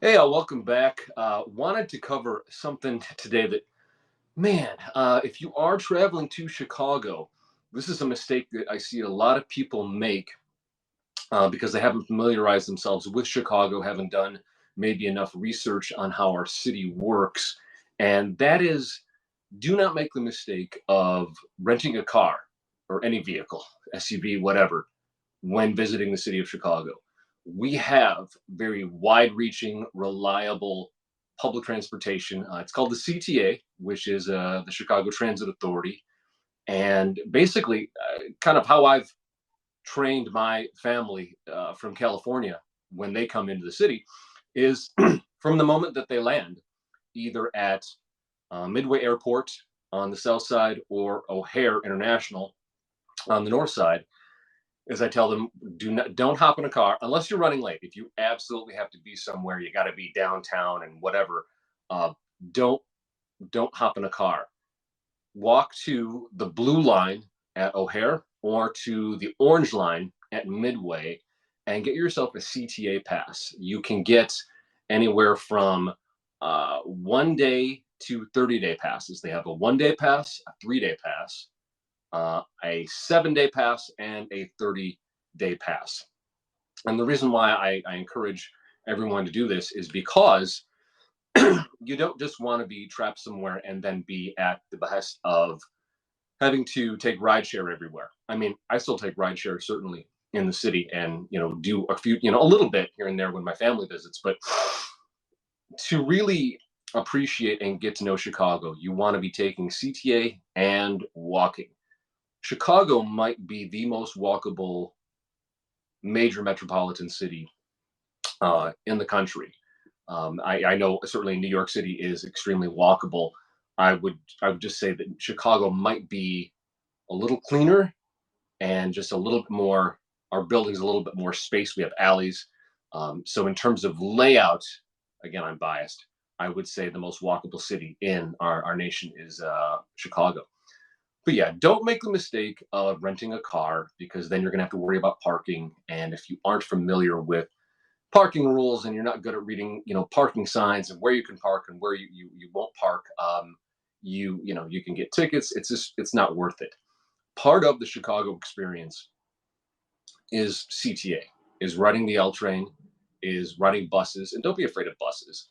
Hey, welcome back. Wanted to cover something today that, man, if you are traveling to Chicago, this is a mistake that I see a lot of people make because they haven't familiarized themselves with Chicago, haven't done maybe enough research on how our city works. And that is, do not make the mistake of renting a car or any vehicle, SUV, whatever, when visiting the city of Chicago. We have very wide reaching, reliable public transportation. It's called the CTA, which is the Chicago Transit Authority. And basically, kind of how I've trained my family from California when they come into the city is from the moment that they land, either at Midway Airport on the south side or O'Hare International on the north side, is I tell them don't hop in a car unless you're running late. If you absolutely have to be somewhere, you got to be downtown and whatever. Uh, don't don't hop in a car. Walk to the blue line at O'Hare or to the orange line at Midway and get yourself a CTA pass. You can get anywhere from 1 day to 30-day passes. They have a 1 day pass, a 3 day pass, a 7 day pass, and a 30-day pass. And the reason why I encourage everyone to do this is because you don't just want to be trapped somewhere and then be at the behest of having to take rideshare everywhere. I mean, I still take rideshare certainly in the city and, do a few, a little bit here and there when my family visits. But to really appreciate and get to know Chicago, you want to be taking CTA and walking. Chicago might be the most walkable major metropolitan city in the country. I know certainly New York City is extremely walkable. I would just say that Chicago might be a little cleaner and just a little bit more. Our buildings a little bit more space. We have alleys. So in terms of layout, again, I'm biased. I would say the most walkable city in our nation is Chicago. But yeah, don't make the mistake of renting a car because then you're going to have to worry about parking. And if you aren't familiar with parking rules and you're not good at reading, parking signs and where you can park and where you won't park, you can get tickets. It's not worth it. Part of the Chicago experience is CTA, is riding the L train, is riding buses, and don't be afraid of buses,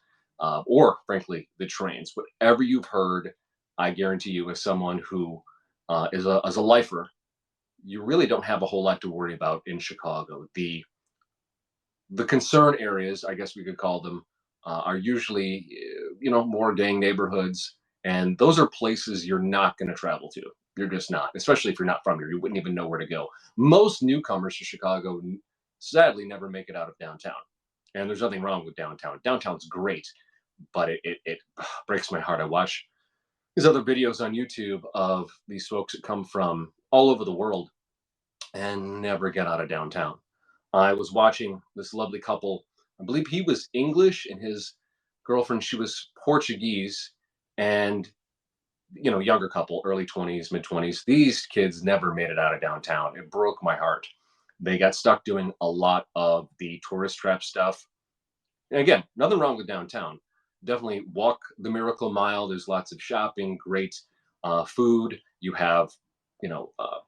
or frankly the trains. Whatever you've heard, I guarantee you, as someone who is a lifer, you really don't have a whole lot to worry about in Chicago. The concern areas, I guess we could call them, are usually, more gang neighborhoods, and those are places you're not going to travel to. You're just not, especially if you're not from here. You wouldn't even know where to go. Most newcomers to Chicago, sadly, never make it out of downtown. And there's nothing wrong with downtown. Downtown's great, but it breaks my heart. I watch these other videos on YouTube of these folks that come from all over the world and never get out of downtown. I was watching this lovely couple. I believe he was English and his girlfriend, she was Portuguese, and younger couple, early 20s, mid 20s. These kids never made it out of downtown. It broke my heart. They got stuck doing a lot of the tourist trap stuff. And again, nothing wrong with downtown. Definitely walk the Miracle Mile. There's lots of shopping, great food. You have, you know, uh,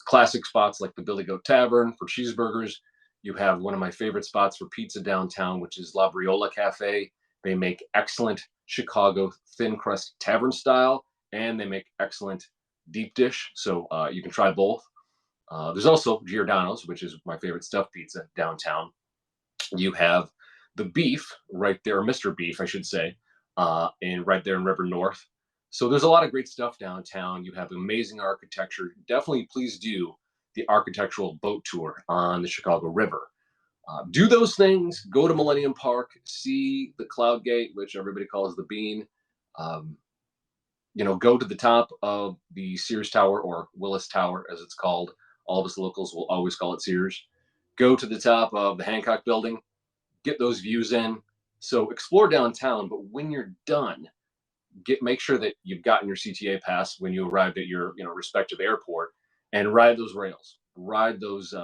classic spots like the Billy Goat Tavern for cheeseburgers. You have one of my favorite spots for pizza downtown, which is La Briola Cafe. They make excellent Chicago thin crust tavern style, and they make excellent deep dish. So you can try both. There's also Giordano's, which is my favorite stuffed pizza downtown. You have the beef right there, or Mr. Beef, I should say, and right there in River North. So there's a lot of great stuff downtown. You have amazing architecture. Definitely, please do the architectural boat tour on the Chicago River. Do those things. Go to Millennium Park. See the Cloud Gate, which everybody calls the Bean. Um, go to the top of the Sears Tower or Willis Tower, as it's called. All of us locals will always call it Sears. Go to the top of the Hancock Building. Get those views in. So explore downtown, but when you're done, make sure that you've gotten your CTA pass when you arrived at your respective airport, and ride those rails, ride those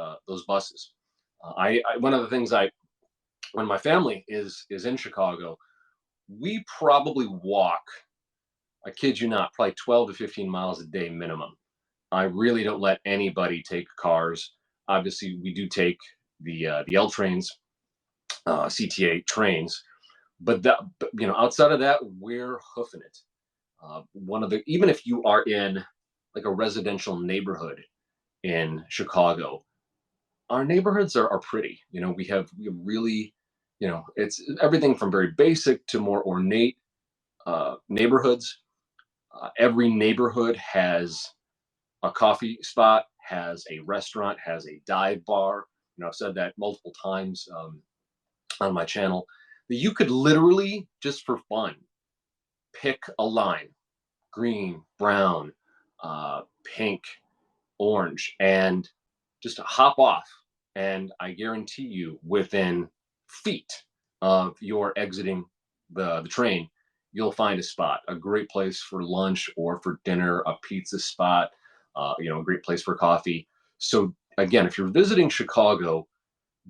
buses. One of the things I when my family is in Chicago, we probably walk, I kid you not, probably 12 to 15 miles a day minimum. I really don't let anybody take cars. Obviously, we do take the L trains, CTA trains, but outside of that, we're hoofing it. One of the Even if you are in like a residential neighborhood in Chicago, our neighborhoods are pretty. We have really, it's everything from very basic to more ornate neighborhoods. Every neighborhood has a coffee spot, has a restaurant, has a dive bar. I've said that multiple times on my channel, that you could literally, just for fun, pick a line: green, brown, pink, orange, and just hop off. And I guarantee you, within feet of your exiting the train, you'll find a spot, a great place for lunch or for dinner, a pizza spot, a great place for coffee. So again, if you're visiting Chicago,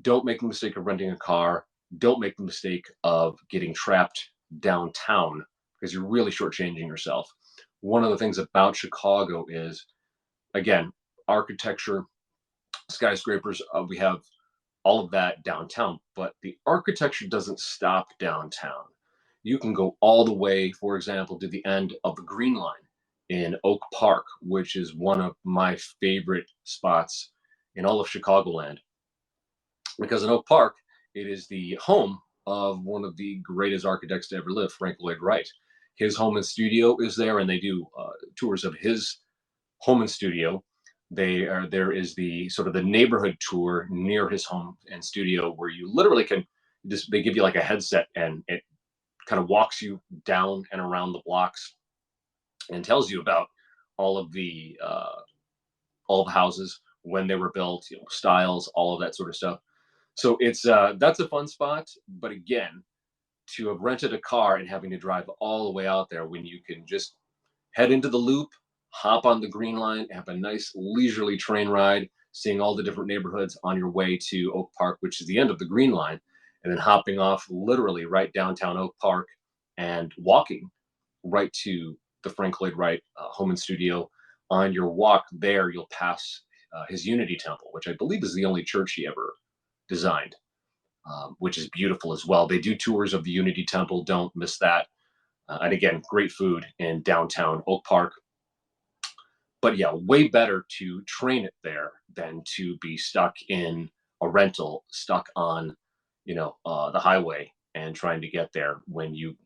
don't make the mistake of renting a car. Don't make the mistake of getting trapped downtown, because you're really shortchanging yourself. One of the things about Chicago is, again, architecture, skyscrapers. We have all of that downtown, but the architecture doesn't stop downtown. You can go all the way, for example, to the end of the Green Line in Oak Park, which is one of my favorite spots in all of Chicagoland, because in Oak Park, it is the home of one of the greatest architects to ever live, Frank Lloyd Wright. His home and studio is there, and they do tours of his home and studio. There is the sort of the neighborhood tour near his home and studio, where you literally can just, they give you like a headset, and it kind of walks you down and around the blocks and tells you about all of the all the houses, when they were built, styles, all of that sort of stuff. So that's a fun spot. But again, to have rented a car and having to drive all the way out there, when you can just head into the loop, hop on the Green Line, have a nice leisurely train ride, seeing all the different neighborhoods on your way to Oak Park, which is the end of the Green Line, and then hopping off literally right downtown Oak Park and walking right to the Frank Lloyd Wright home and studio. On your walk there, you'll pass his Unity Temple, which I believe is the only church he ever designed, which is beautiful as well. They do tours of the Unity Temple. Don't miss that. And again, great food in downtown Oak Park. But yeah, way better to train it there than to be stuck in a rental, stuck on, the highway and trying to get there. When you,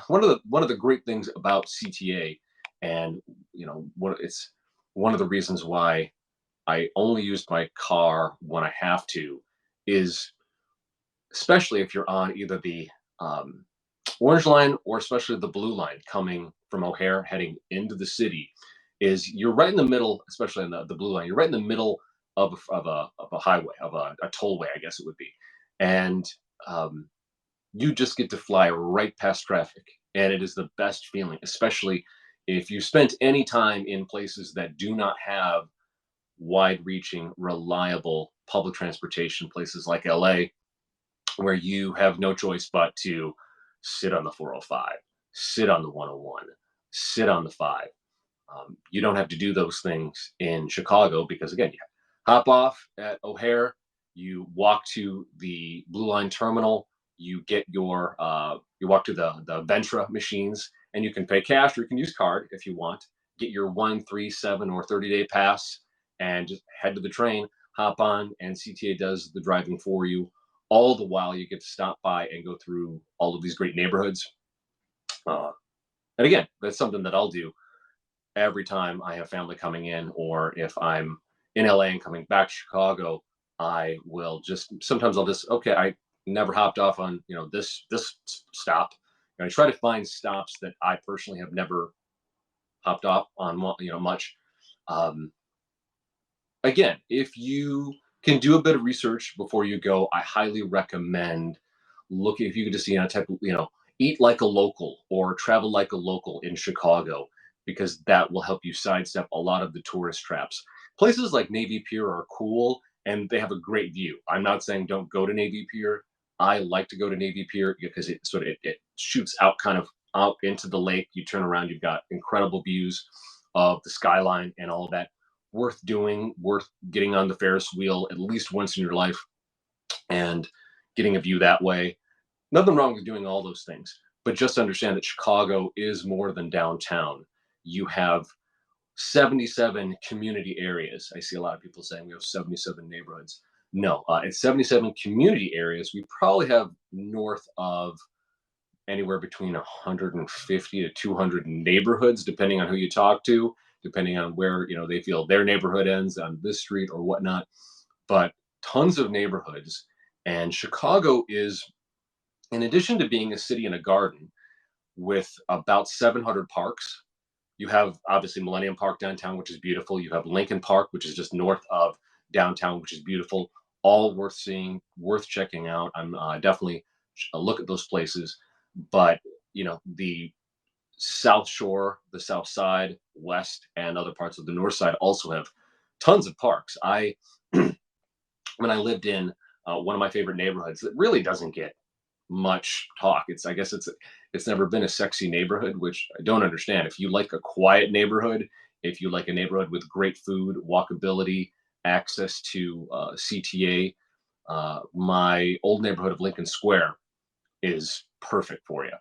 one of the great things about CTA, and it's one of the reasons why I only used my car when I have to, is especially if you're on either the orange line or especially the blue line coming from O'Hare heading into the city, is you're right in the middle, especially on the blue line. You're right in the middle of a highway, of a tollway, I guess it would be. And um, you just get to fly right past traffic. And it is the best feeling, especially if you spent any time in places that do not have wide reaching, reliable public transportation, places like LA, where you have no choice but to sit on the 405, sit on the 101, sit on the 5. You don't have to do those things in Chicago, because, again, you hop off at O'Hare, you walk to the Blue Line terminal, you walk to the Ventra machines, and you can pay cash or you can use card if you want. Get your 1, 3, 7, or 30-day pass, and just head to the train, hop on, and CTA does the driving for you. All the while, you get to stop by and go through all of these great neighborhoods. Uh, and again, that's something that I'll do every time I have family coming in, or if I'm in LA and coming back to Chicago. I will just, sometimes I'll just, okay, I never hopped off on this stop. And I try to find stops that I personally have never hopped off on, much. Um, Again, if you can do a bit of research before you go, I highly recommend looking, if you could just type of, eat like a local or travel like a local in Chicago, because that will help you sidestep a lot of the tourist traps. Places like Navy Pier are cool and they have a great view. I'm not saying don't go to Navy Pier. I like to go to Navy Pier because it shoots out kind of out into the lake. You turn around, you've got incredible views of the skyline and all of that. Worth doing, worth getting on the Ferris wheel at least once in your life and getting a view that way. Nothing wrong with doing all those things, but just understand that Chicago is more than downtown. You have 77 community areas. I see a lot of people saying we have 77 neighborhoods. No, it's 77 community areas. We probably have north of anywhere between 150 to 200 neighborhoods, depending on who you talk to, depending on where they feel their neighborhood ends on this street or whatnot. But tons of neighborhoods, and Chicago is, in addition to being a city and a garden with about 700 parks. You have obviously Millennium Park downtown, which is beautiful. You have Lincoln Park, which is just north of downtown, which is beautiful. All worth seeing, worth checking out. I'm definitely look at those places. But the South Shore, the South Side, West, and other parts of the North Side also have tons of parks. I when I lived in one of my favorite neighborhoods that really doesn't get much talk. I guess it's never been a sexy neighborhood, which I don't understand. If you like a quiet neighborhood, if you like a neighborhood with great food, walkability, access to CTA, my old neighborhood of Lincoln Square is perfect for you.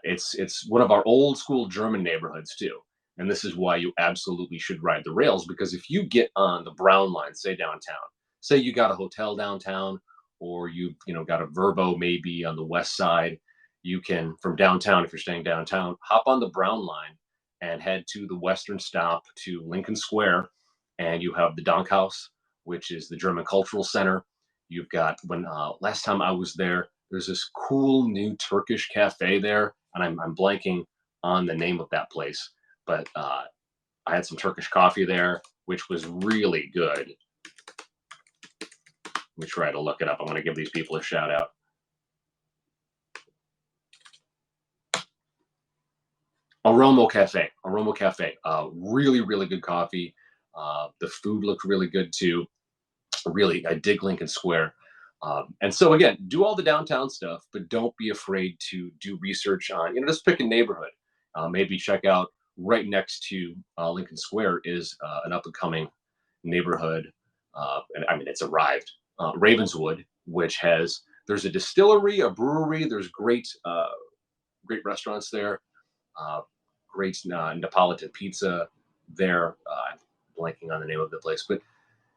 It's one of our old school German neighborhoods too, and this is why you absolutely should ride the rails, because if you get on the Brown line, say downtown, say you got a hotel downtown, or you got a Verbo maybe on the west side, you can from downtown, if you're staying downtown, hop on the Brown line and head to the western stop to Lincoln Square, and you have the Dankhaus, which is the German Cultural Center. You've got when last time I was there, there's this cool new Turkish cafe there, and I'm blanking on the name of that place, but I had some Turkish coffee there, which was really good. Let me try to look it up. I'm going to give these people a shout out. Aromo Cafe. Really, really good coffee. The food looked really good too. Really, I dig Lincoln Square. And so again, do all the downtown stuff, but don't be afraid to do research on, just pick a neighborhood. Maybe check out right next to Lincoln Square is an up and coming neighborhood. And I mean, it's arrived. Ravenswood, which there's a distillery, a brewery. There's great restaurants there. Uh, Great Neapolitan pizza there. I'm blanking on the name of the place, but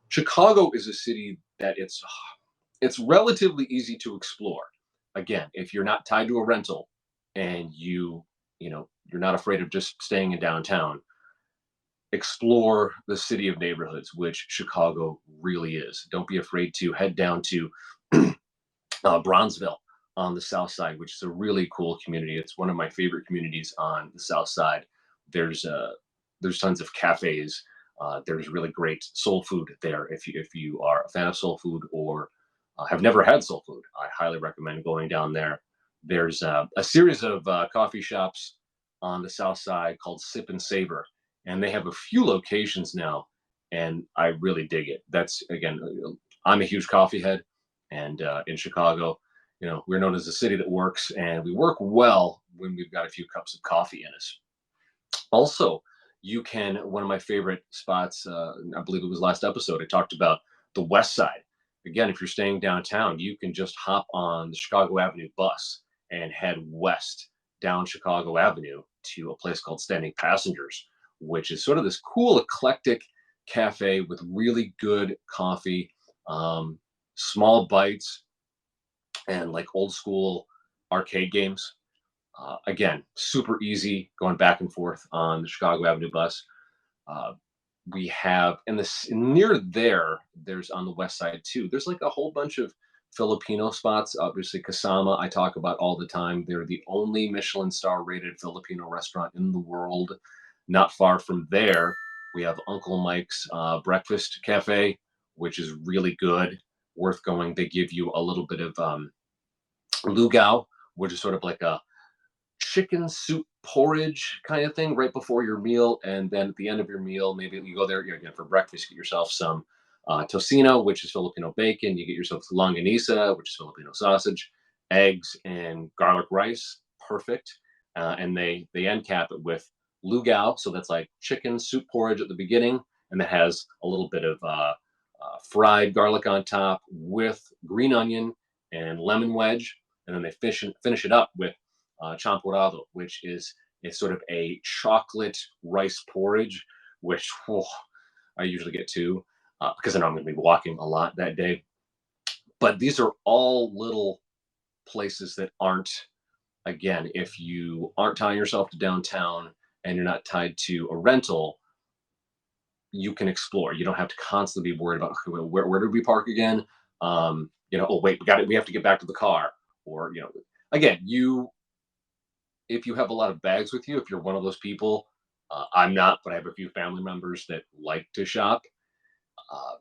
Chicago is a city that it's relatively easy to explore. Again, if you're not tied to a rental and you're not afraid of just staying in downtown, explore the city of neighborhoods, which Chicago really is. Don't be afraid to head down to Bronzeville on the south side, which is a really cool community. It's one of my favorite communities on the south side. There's tons of cafes. There's really great soul food there. If you are a fan of soul food or have never had soul food, I highly recommend going down there. There's a series of coffee shops on the south side called Sip and Savor, and they have a few locations now, and I really dig it. That's again, I'm a huge coffee head, and in Chicago, we're known as a city that works, and we work well when we've got a few cups of coffee in us. Also, one of my favorite spots, I believe it was last episode, I talked about the West Side. Again, if you're staying downtown, you can just hop on the Chicago Avenue bus and head west down Chicago Avenue to a place called Standing Passengers, which is sort of this cool, eclectic cafe with really good coffee, small bites, and like old school arcade games. Again, super easy going back and forth on the Chicago Avenue bus. Uh, we have near there's on the west side too. There's like a whole bunch of Filipino spots. Obviously, Kasama, I talk about all the time. They're the only Michelin star rated Filipino restaurant in the world. Not far from there, we have Uncle Mike's Breakfast Cafe, which is really good, worth going. They give you a little bit of lugao, which is sort of like a chicken soup porridge kind of thing right before your meal, and then at the end of your meal, maybe you go there again for breakfast, get yourself some tocino, which is Filipino bacon. You get yourself longanisa, which is Filipino sausage, eggs, and garlic rice. Perfect. And they end cap it with lugao, so that's like chicken soup porridge at the beginning, and that has a little bit of fried garlic on top with green onion and lemon wedge, and then they finish it up with champurrado, which is sort of a chocolate rice porridge, which I usually get two because I know I'm going to be walking a lot that day. But these are all little places that aren't, again, if you aren't tying yourself to downtown and you're not tied to a rental, you can explore. You don't have to constantly be worried about okay, where did we park again? Oh wait, we have to get back to the car. Or again, if you have a lot of bags with you, if you're one of those people, I'm not, but I have a few family members that like to shop. Uh,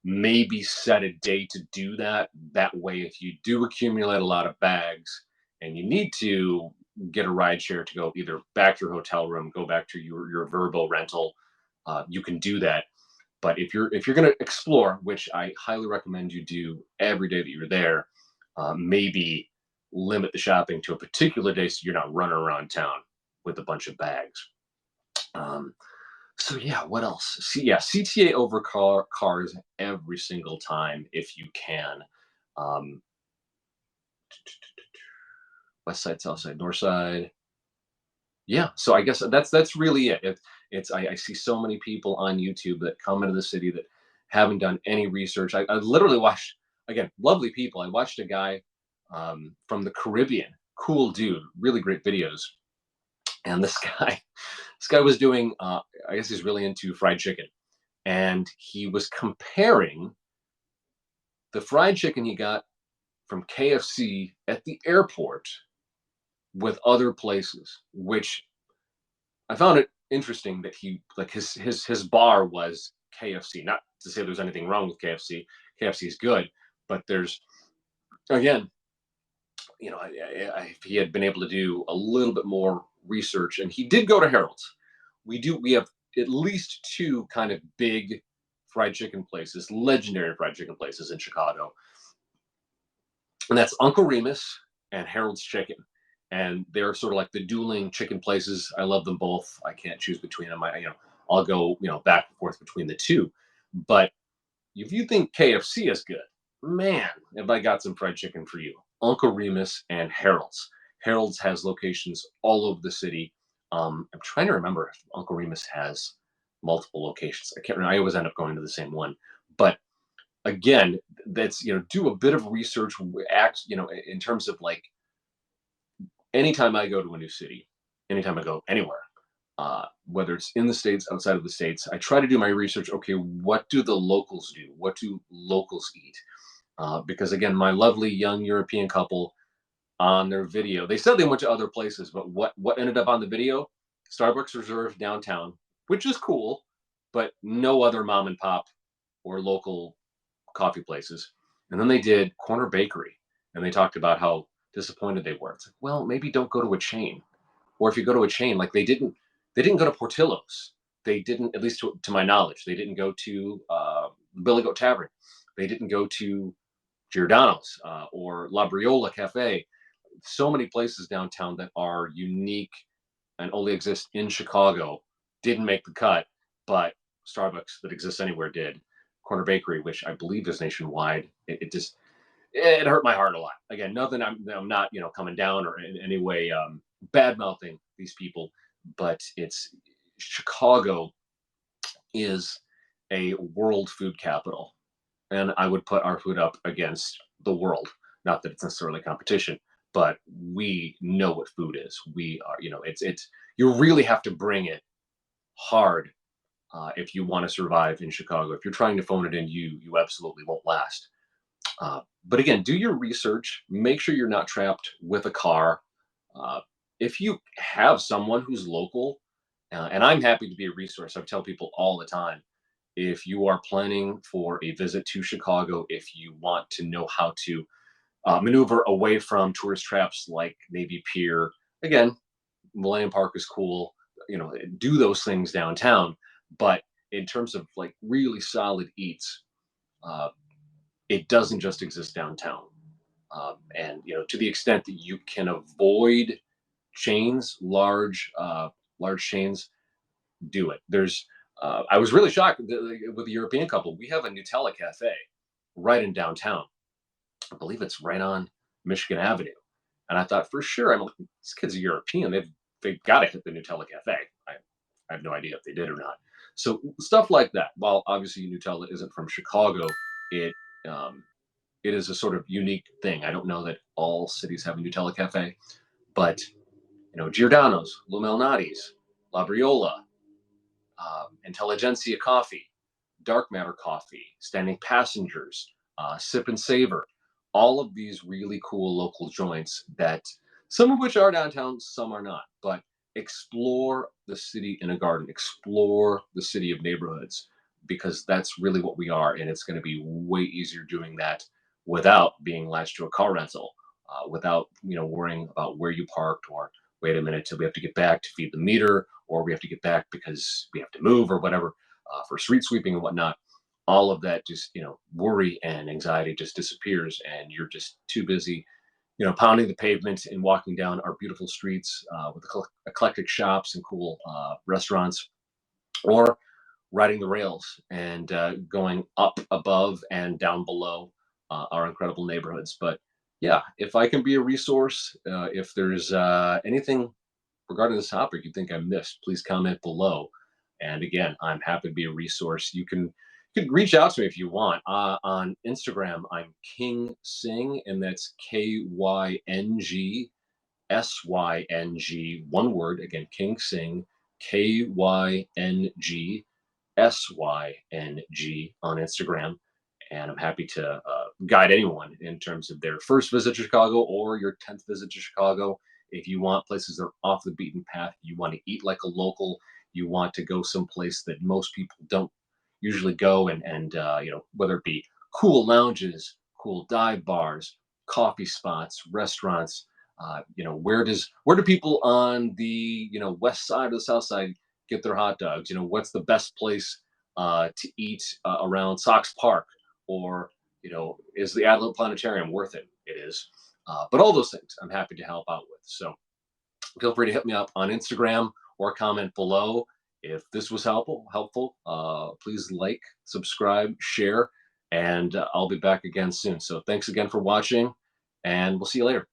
Maybe set a day to do that. That way, if you do accumulate a lot of bags and you need to get a ride share to go either back to your hotel room, go back to your Verbo rental, you can do that. But if you're going to explore, which I highly recommend you do every day that you're there, maybe limit the shopping to a particular day so you're not running around town with a bunch of bags. Um, so yeah, what else? Yeah, CTA over cars every single time if you can. Um, West side, south side, north side. Yeah, so I guess that's really it. I see so many people on YouTube that come into the city that haven't done any research. I literally watched, again, lovely people. I watched a guy from the Caribbean, cool dude, really great videos. And this guy was doing. I guess he's really into fried chicken, and he was comparing the fried chicken he got from KFC at the airport with other places, which I found it interesting that he like his bar was KFC. Not to say there's anything wrong with KFC. KFC is good, but there's again, if he had been able to do a little bit more research, and he did go to Harold's. We have at least two kind of big fried chicken places, legendary fried chicken places in Chicago, and that's Uncle Remus and Harold's Chicken. And they're sort of like the dueling chicken places. I love them both. I can't choose between them. I'll go back and forth between the two. But if you think KFC is good, man, have I got some fried chicken for you. Uncle Remus and Harold's. Harold's has locations all over the city. I'm trying to remember if Uncle Remus has multiple locations. I can't remember. I always end up going to the same one. But again, that's do a bit of research. Act in terms of like anytime I go to a new city, anytime I go anywhere, whether it's in the States, outside of the States, I try to do my research. Okay, what do the locals do? What do locals eat? Because again, my lovely young European couple on their video, they said they went to other places, but what ended up on the video? Starbucks Reserve downtown, which is cool, but no other mom and pop or local coffee places. And then they did Corner Bakery, and they talked about how disappointed they were. It's like, well, maybe don't go to a chain, or if you go to a chain, like they didn't go to Portillo's. They didn't, at least to my knowledge, they didn't go to Billy Goat Tavern. They didn't go to Giordano's or La Briola Cafe. So many places downtown that are unique and only exist in Chicago didn't make the cut, but Starbucks that exists anywhere did. Corner Bakery, which I believe is nationwide, it just it hurt my heart a lot. Again, nothing. I'm not coming down or in any way bad mouthing these people, but it's Chicago is a world food capital, and I would put our food up against the world. Not that it's necessarily competition, but we know what food is. We are, it's you really have to bring it hard if you want to survive in Chicago. If you're trying to phone it in, you absolutely won't last. But again, do your research. Make sure you're not trapped with a car. Uh, if you have someone who's local, and I'm happy to be a resource, I tell people all the time if you are planning for a visit to Chicago, if you want to know how to maneuver away from tourist traps like Navy Pier, again, Millennium Park is cool. Do those things downtown. But in terms of like really solid eats, uh, it doesn't just exist downtown. And to the extent that you can avoid chains, large chains, do it. I was really shocked with the European couple. We have a Nutella cafe right in downtown. I believe it's right on Michigan Avenue. And I thought for sure, I'm like, these kids are European. They've got to hit the Nutella cafe. I have no idea if they did or not. So stuff like that. While obviously Nutella isn't from Chicago, it um, it is a sort of unique thing. I don't know that all cities have a Nutella cafe, but Giordano's, Lou Malnati's, La Briola, Intelligentsia Coffee, Dark Matter Coffee, Standing Passengers, Sip and Savor, all of these really cool local joints that some of which are downtown, some are not. But explore the city in a garden, explore the city of neighborhoods, because that's really what we are. And it's going to be way easier doing that without being latched to a car rental, without worrying about where you parked or wait a minute till we have to get back to feed the meter, or we have to get back because we have to move or whatever, for street sweeping and whatnot. All of that just worry and anxiety just disappears, and you're just too busy pounding the pavement and walking down our beautiful streets, with eclectic shops and cool restaurants, or riding the rails and going up above and down below our incredible neighborhoods. But yeah, if I can be a resource, if there's anything regarding this topic you think I missed, please comment below. And again, I'm happy to be a resource. You can reach out to me if you want. On Instagram, I'm King Sing, and that's KYNGSYNG, one word. Again, King Sing, KYNGSYNG on Instagram. And I'm happy to guide anyone in terms of their first visit to Chicago or your 10th visit to Chicago. If you want places that are off the beaten path, you want to eat like a local, you want to go someplace that most people don't usually go, and whether it be cool lounges, cool dive bars, coffee spots, restaurants. Where do people on the west side or the south side get their hot dogs? What's the best place to eat around Sox Park? Or is the Adelaide Planetarium worth it? It is. But all those things I'm happy to help out with. So feel free to hit me up on Instagram or comment below. If this was helpful, please like, subscribe, share, and I'll be back again soon. So thanks again for watching, and we'll see you later.